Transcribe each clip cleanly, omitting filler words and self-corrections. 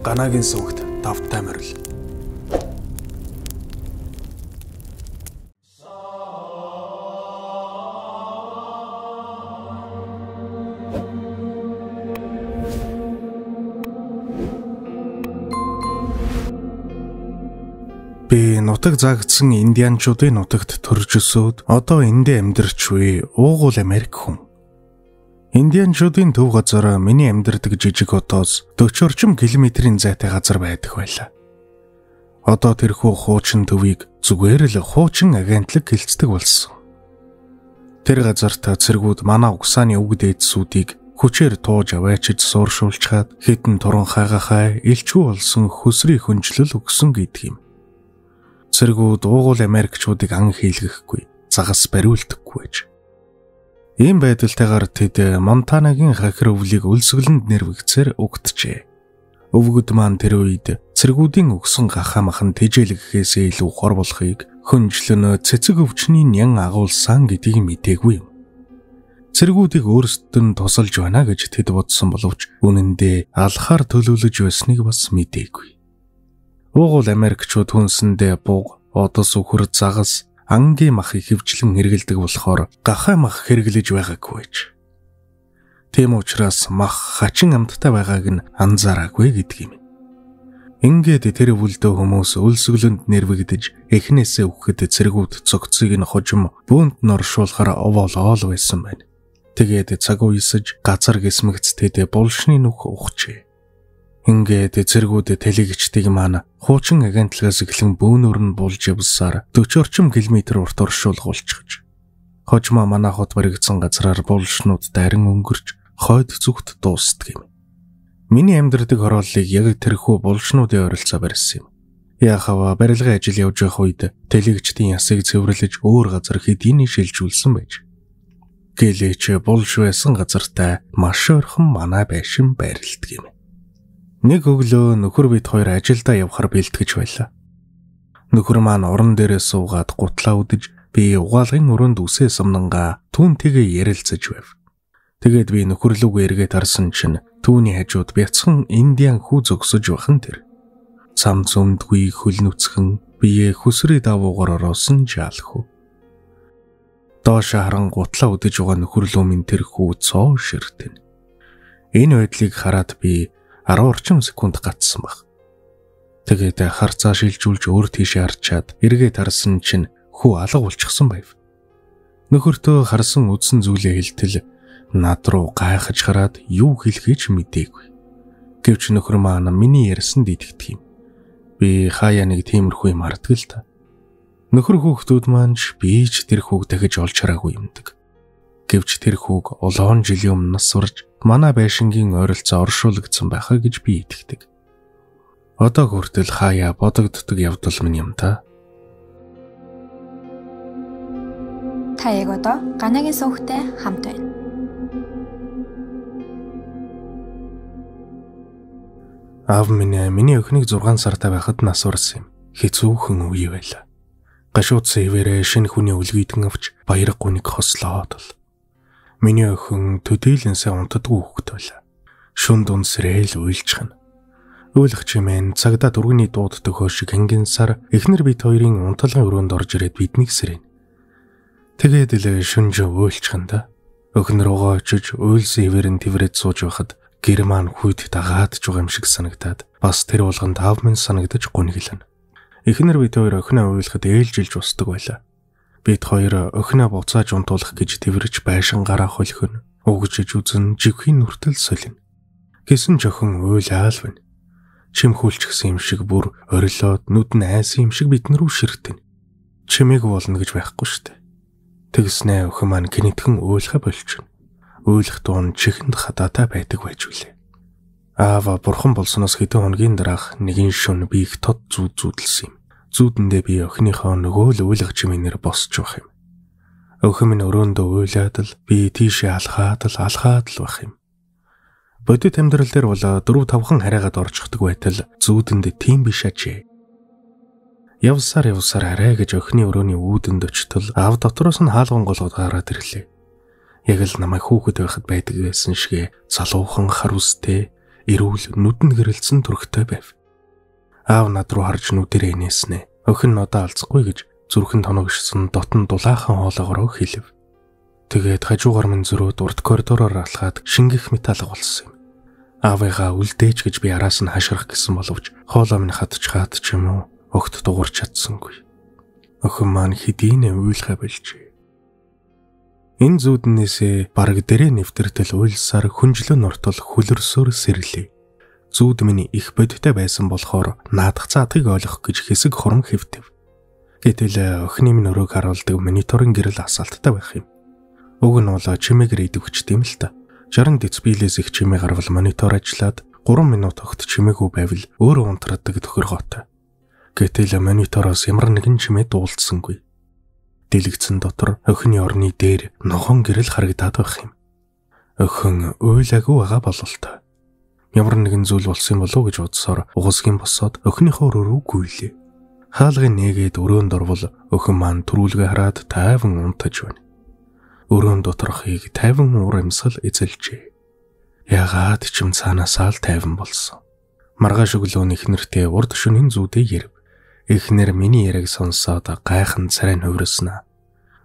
Ганагийн сүгт давтай морил. Би нутаг заагдсан индианчуудын нутагт төрж өсөөд одоо эндээ амьдарч буй уугуул Америк хүн. Индианчуудын төв газар миний амьдардаг жижиг хотоос 40 орчим километрийн зайтай газар байдаг байлаа. Одоо тэрхүү хуучин төвийг зүгээр л хуучин агентлаг хилцдэг болсон. Тэр газарт цэргүүд манай угсааны үг дээдсүүдийг хүчээр тууж аваачиж сууршуулчаад хитэн туран хайгахай элчүү болсон хөсрийн хөнжлөл өгсөн гэдэг юм. Цэргүүд уугуул Америкчуудыг ан хийлгэхгүй, загас бариулдаггүй байж. Ийм байдалтайгаар тэд Монтанагийн хахир өвлийг өлсгөлөнд нэрвэгцээр угтжээ. Өвгөд маань тэр үед цэргүүдийн өгсөн гахаа махан тэжээлгэхээс илүү хор болохыг хөнжлөн цэцэг өвчний нян агуулсан гэдгийг мэдээгүй юм. Цэргүүдийг өөрсдөд нь тусалж байна гэж тэд бодсон боловч үнэндээ алхаар төлөвлөж байсныг бас мэдээгүй. Уугуул Америкчууд хүнсэндээ буг, одос үхэр загас, ангийн мах ихэвчлэн хэрэгэлдэг болохоор гахай мах хэрэглэж байгаагүй байж. Тийм учраас мах хачин амттай байгааг нь анзаараагүй гэдэг юм. Ингээд тэр өвөлдөө хүмүүс өлсгөлөнд нэрвэгдэж эхнээсээ үхэхэд цэргүүд цогцыг нь хожим бүүнд норшуулахаар овоолол байсан байна. Тэгээд цаг уйсаж газар гисмэгцтэд булшны нүх ухжээ. Ингээд цэргүүд телегчдийг маань хуучин агентлагаас эхлэн бөөнөр нь булж явсаар 40 орчим километр урт оршуулгуулчихж. Хожмаа манай хот баригдсан газраар булшнууд дарин өнгөрч хойд зүгт дуустдаг юм. Миний амьдардаг хорооллыг яг тэрхүү булшнуудын ойролцоо барьсан юм. Яхава барилгын ажил явж байх үед телегчдийн ясыг цэвэрлэж өөр газар хэдийний шилжүүлсэн байж. Гэлээч булш байсан газартай маш ойрхон манай байшин байрладаг юм. Нэг өглөө нөхөр бид хоёр ажилдаа явхаар бэлтгэж байлаа. Нөхөр маань уран дээрээ суугаад гутлаа үдэж би угаалгын өрөөнд үсээ сумнангаа түүнтэйгээ ярилцаж байв. Тэгээд би нөхөрлөг эргээд харсан чинь түүний хажууд бяцхан индиан хүү зогсож бахан тэр. Цам цөмдгүй хөл нүцгэн бие хүсрээ давуугаар ороосон жаалхүү. Доош харан гутлаа үдэж байгаа нөхөрлөөмийн тэр хүү цоо ширтэн. Энэ байдлыг хараад би 10 орчим секунд гацсан баг. Тэгээд харцаа шилжүүлж өөр тийшээ харчаад эргээд харсан чинь хүү алга болчихсон байв. Нөхөртөө харсан үдсэн зүйлээ хэлтэл над руу гайхаж хараад юу хэлхээ ч мэдээгүй. Гэвч нөхөр маань миний ярьсанд итгэдэг юм. Би хаяа нэг тиймэрхүү юм харддаг л та. Нөхөр хүүхдүүд маань ч би ч тэр хүүг дахиж олж хараагүй юмдаг. Гэвч тэр хүүг улаан жилийн өмнө сурж манай байшингийн ойролцоо оршуулгдсан байхаа гэж би итгэдэг. Одоо хүртэл хаяа бодогддог явдал минь юм та. Та яг одоо Ганагийн сүгттэй хамт байна. Аав миний өхнийг 6 сартай байхад нас барсан юм. Хэцүүхэн үе байлаа. Гашууд сэвэрэ шинэ хүний үлгийдэн авч баярг гүнийг хослоод л. Миний өхөн төдийлэнсээ унтдаггүй хүүхэд байлаа. Шүн дүнсрээл уйлчихна. Өөлөх чимэн цагдаа дөргөний дууд төхөө шиг хангийн сар эхнэр бит хоёрын унтлагын өрөөнд орж ирээд биднийг сэрэн. Тэгээд л шүнж уйлчихна да. Өхнөр руугаа очиж уйлсан ивэрэн тврээд сууж байхад гэр маань хүйд дагаад ч байгаа юм шиг санагдаад бас тэр болгонд аав минь санагдаж гуниглана. Эхнэр бит хоёр өхнөө уйлахад ээлжилж устдаг байлаа. Бид хоёр өхнөө буцааж унтуулах гэж тэрвэрч байшин гараа холхино. Угжиж үзэн живхийн нүртэл солино. Гэсэн ч охин уйлаал байна. Чимхүүлчихсэн юм шиг бүр орилоод нүд нь айсан юм шиг биднэр рүү ширтэн. Чимээгүй болно гэж байхгүй штэ. Тэгснэ өхөн маань гинэтхэн уйлахаа болчихно. Уйлах дуун чихэнд хадаатай байдаг байж үлээ. Аава бурхан болсноос хэдэн хоногийн дараах нэгэн шөнө би их тод зүүдэлсэн юм. Зүүдэндээ би охиныхоо нөгөө л уйлах чимээнээр босч байх юм. Өхөн минь өрөөндөө уйлаад л би тийшээ алхаад л байх юм. Бодит амьдрал дээр бол 4-5хан хараагаад орчихдаг байтал зүүдэнд тийм биш ажээ. Явсаар арай гэж охины өрөөний үүдэнд очтол аав дотроос нь хаалган голгоод гараад ирлээ. Яг л намайг хүүхэд байхад байдаг байсан шигэ залуухан хар үстэй эрүүл нүдэнд гэрэлцэн төрхтэй байв. Аав над руу харж нүдэрээ инээснэ. Охин нодоо алцахгүй гэж зүрхэнд тоногшсон дотн дулаахан хоолоогоор хэлв. Тэгээд хажуугаар минь зөрөөд урд коридороор алхаад шингэх металл болсон юм. Аавыгаа үлдээж гэж би араас нь хашгирах гэсэн боловч хоолоо минь хатж юм уу огт дуурч чадсангүй. Охин маань хэдийнэ уйлхай болжээ. Энэ зүүднээсээ бараг дэрэ нэвтэртэл уйлсаар хүнжлэн нортол хүлэрсөөр сэрлээ. Зүүд миний их бодтой байсан болохоор наадах цаатыг ойлгох гэж хэсэг хурам хэвтэв. Гэтэл охины минь өрөөг харуулдаг мониторын гэрэл асаалттай байх юм. Уг нь бол чимээгээр идэвхчтэй юм л та. 60 децибелээс их чимээ гарвал монитор ажиллаад 3 минут огт чимээгүй байвал өөрөө унтрадаг тохиргоотой. Гэтэл монитороос ямар нэгэн чимээ дуулдсангүй. Дэлгэцэн дотор охины орны дээр ногоон гэрэл харагдаад байх юм. Охин уйлаагүй байгаа бололтой. Ямар нэгэн зүйл болсон болов уу гэж бодсоор угсгийн босоод охиныхоо өрөө рүү гүйлээ. Хаалгын нээгээд өрөөнд орвол охин маань түрүүлгээ хараад тайван унтаж байна. Өрөөнд доторхыг тайван урамсгал эзэлжээ. Ягаад ч юм цаанаасаа л тайван болсон. Маргааш өглөө ихнэртэй урд шөнийн зүйдээ ярив. Эхнэр миний яриаг сонсоод гайхан царай хувирснаа.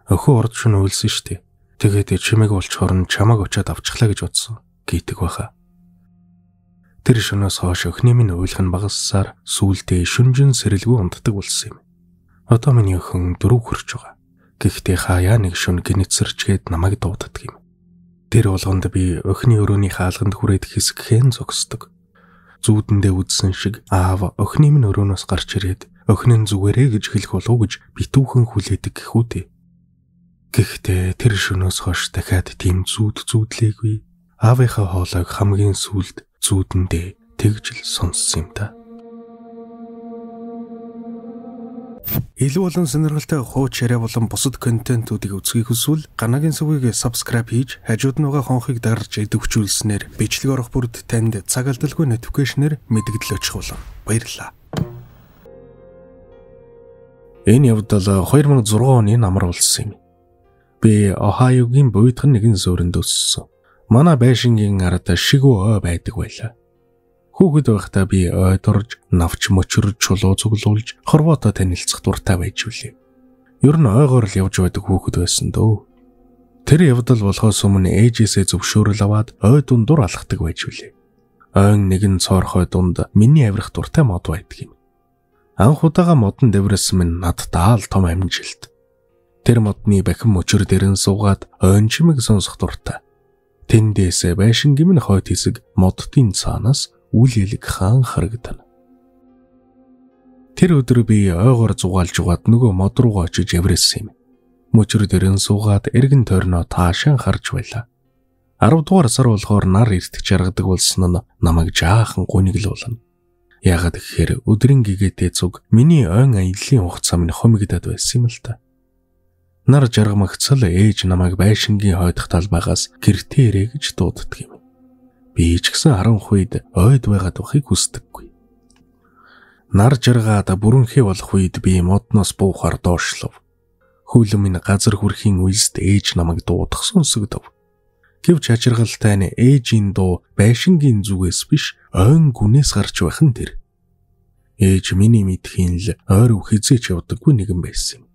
Өхөө урд шөнө үйлсэн штэ. Тэгээд чимээг болчоор нь чамааг очиад авчихлаа гэж бодсон гэдэг баха. Тэр шөнөөс хойш өхний минь уйлах нь багассаар сүүлдээ шүнжин сэрэлгүй унтдаг болсон юм. Одоо миний өхөн 4 хүрч байгаа. Гэхдээ хаяа нэг шөнө гинэцэрчгээд намайг дууддаг юм. Тэр болгонд би өхний өрөөний хаалганд хүрээд хэсэгхэн зогсдог. Зүүдэндээ үдсэн шиг аав өхний минь өрөөнөөс гарч ирээд өхнөн зүгээрээ гэж хэлэх болов гэж битүүхэн хүлээдэг гэхүүтэй. Гэхдээ тэр шөнөөс хойш дахиад тийм зүүдлээгүй. Аавынхаа хоолойг хамгийн сүүлд зүүдэндээ тэгж л сонссон юм та. Илүү олон сонирхолтой хууч яриа болон бусад контентуудыг үзхийг хүсвэл Ганагийн сүгийг subscribe хийж хажууд нь байгаа хонхыг дарж идэвхжүүлснээр бичлэг орох бүрд танд цаг алдалгүй notification-ээр мэдэгдэл очих болно. Баярлалаа. Энэ явдал 2006 оны намар болсон юм. Би Ohio-гийн буйдхан нэгэн суурьнд өссөн. Манай байшингийн ард шигүү ой байдаг байлаа. Хүүхэд байхдаа би ойд орж, навч мөчрөж чулуу цуглуулж, хорвоотой танилцах дуртай байж үлээ. Ер нь ойгоор л явж байдаг хүүхэд байсан дөө. Тэр явдал болохоос өмнө ээжээсээ зөвшөөрөл аваад ой дундуур алхдаг байж үлээ. Ойн нэгэн цоорхой дунд миний авирах дуртай мод байдаг юм. Анх удаага модон дэврсэн минь наддаа л том амжилт. Тэр модны бахин мөчөр дэрэн суугаад ойн чимэг сонсох дуртай. Тэндээс байшингийн минь хойд хэсэг моддын цаанаас үл ялэг хаан харагдана. Тэр өдөр би ойгоор зугаалж угаад нөгөө мод руугаа очиж яврээсэн юм. Мөчөр дэрэн суугаад эргэн тойрноо таашаан харж байлаа. 10 дугаар сар болохоор нар эртэж жаргадаг болсон нь намайг жаахан гуниглуулна. Яагаад гэхээр өдрийн гэгээтэй цуг миний ойн аяллаа хугацаа минь хомигдоод байсан юм л та. Нар жаргамагцал ээж намайг байшингийн хойдох талбайгаас гэртээ ирээ гэж дууддаг юм. Би ч гэсэн 10 үед ойд байгаад байхыг хүсдэггүй. Нар жаргаад бүрэнхий болох үед би модноос буухаар доошлов. Хөлөө минь газар хүрхийн үйлсд ээж намайг дуудах сонсогдов. Гэвч хачиргалтай нь ээжийн дуу байшингийн зүгээс биш ойн гүнээс гарч байх нь тэр. Ээж миний мэдхийн л ойр хизээч явдаггүй нэгэн байсан юм.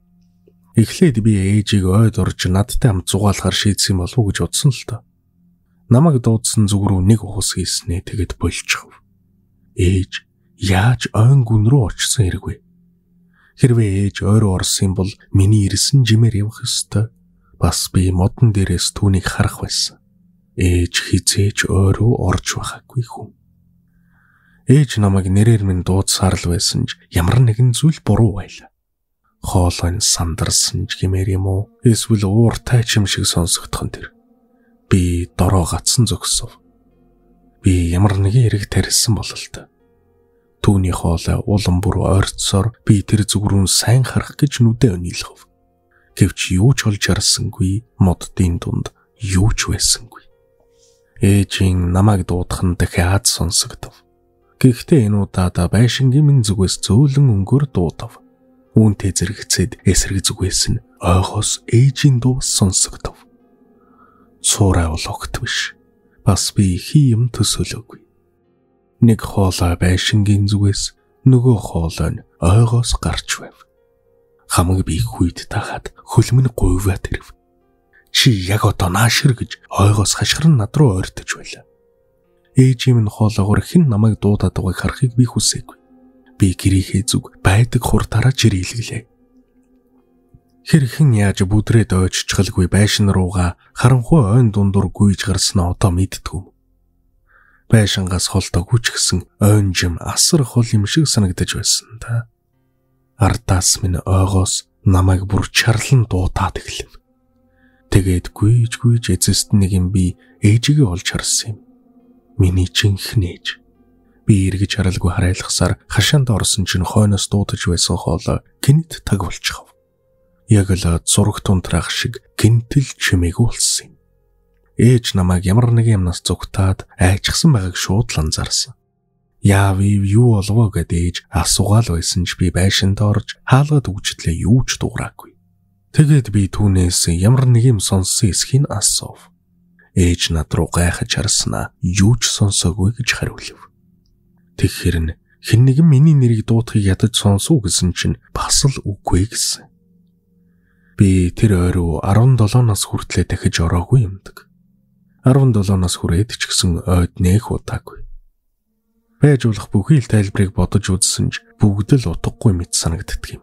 Эхлээд би ээжийг ойд орж надтай хамт зугаалахар шийдсэн болов уу гэж бодсон л доо. Намайг дуудсан зүг рүү нэг ухас хийснэ тэгэд болчихов. Ээж яаж ойн гүн рүү очсон хэрэг вэ? Хэрвээ ээж ойр орсон бол миний ирсэн жимээр явах ёстой. Бас би модон дээрээс түүнийг харах байсан. Ээж хизээч өөрөө орж байхаагүй хүн. Ээж намайг нэрээр минь дуудсаар л байсан ч ямар нэгэн зүйл буруу байлаа. Хоолой сандарсан ч гэмээр юм уу? Эсвэл ууртай ч юм шиг сонсогдох нь тэр. Би дороо гацсан зогсов. Би ямар нэгэн хэрэг тарьсан бололтой. Түүний хоолой улам бүр ойрцсоор би тэр зүг рүү сайн харах гэж нүдэ өнөөлгөв. Гэвч юу ч олж харсангүй, моддын дунд юу ч байсангүй. Ээжийн намайг дуудах нь дахиад сонсогдов. Гэхдээ энэ удаад байшингийн минь зүгээс зөөлөн өнгөөр дуудав. Үүнтэй зэрэгцээд эсрэг зүгээс нь ойгоос ээжийн дуу сонсогдов. Цуурай бол огт биш. Бас би хий юм төсөөлөөгүй. Нэг хоолой байшингийн зүгээс нөгөө хоолой нь ойгоос гарч байв. Хамаг би хүйд тахад хөлмөн гуйваа тэрв. Чи яг одоо наашир гэж ойгоос хашгирн над руу ойртож байлаа. Ээжийн минь хоолоогоор хэн намайг дуудаад байгааг харахыг би хүсээгүй. Би гэрийнхээ зүг байдаг хурдаараа жирэлгэлээ. Хэрхэн яаж бүдрээд ойччихалгүй байшин руугаа харанхуй ойн дундуур гүйж гарснаа одоо мэдтгүм. Байшингаас холдоогүй ч гэсэн ойн жим асар хол юм шиг санагдаж байсан та. Ардаас минь ойгоос намайг бүр чарлан дуутаад эхлэв. Тэгээд гүйж эцэст нэг юм би ээжигээ олж харсан юм. Миний жинхэнэ ээж. Би эргэж харалгүй харайлахсаар хашаанд орсон чинь хойноос дуудаж байсан хоолой гинт таг болчихов. Яг л зураг тунтрах шиг гинтэл чимээгүй болсон юм. Ээж намайг ямар нэг юмнаас зүгтаад айчсан байгааг шууд л анзаарсан. Яав юу болов гэд ээж асуугаал байсан ч би байшинд орж хаалгад үгжлээ юу ч дуураагүй. Тэгээд би түүнээс ямар нэг юм сонссон эсхийг асуув. Ээж над руу гайхаж харснаа юу ч сонсоогүй гэж хариулв. Тэгэхээр нь хэн нэгэн миний нэрийг дуудахыг ядаж сонсов гэсэн чинь бас л үгүй гэсэн. Би тэр ойроо 17 нас хүртлээр дахиж ороогүй юмдаг. 17 нас хүрээд ч гэсэн ойд нээх удаагүй. Байж болох бүхий л тайлбарыг бодож үзсэн ч бүгд л утгагүй мэт санагддаг юм.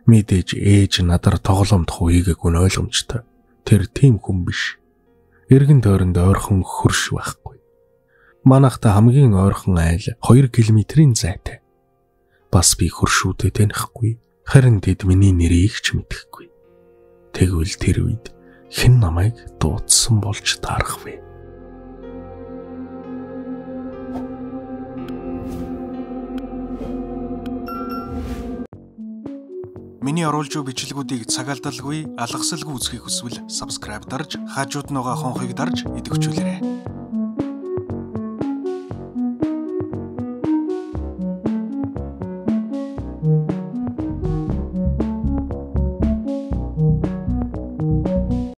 Мэдээж ээж надаар тоглоомд хувийгээгүй нь ойлгомжтой. Тэр тийм хүн биш. Эргэн тойронд ойрхон хөрш байхгүй. Манайхтай хамгийн ойрхон айл 2 км-ийн зайтай. Бас би хөршүүдэд танихгүй. Харин тэд миний нэрийг ч мэдэхгүй. Тэгвэл тэр үед хэн намайг дуудсан болж таарах вэ? Миний оруулж буй бичлэгүүдийг цагаалдалгүй, алгасалгүй үзхийг хүсвэл subscribe дарж, хажууд нөгөө хонхыг дарж идэвхжүүлээрэй.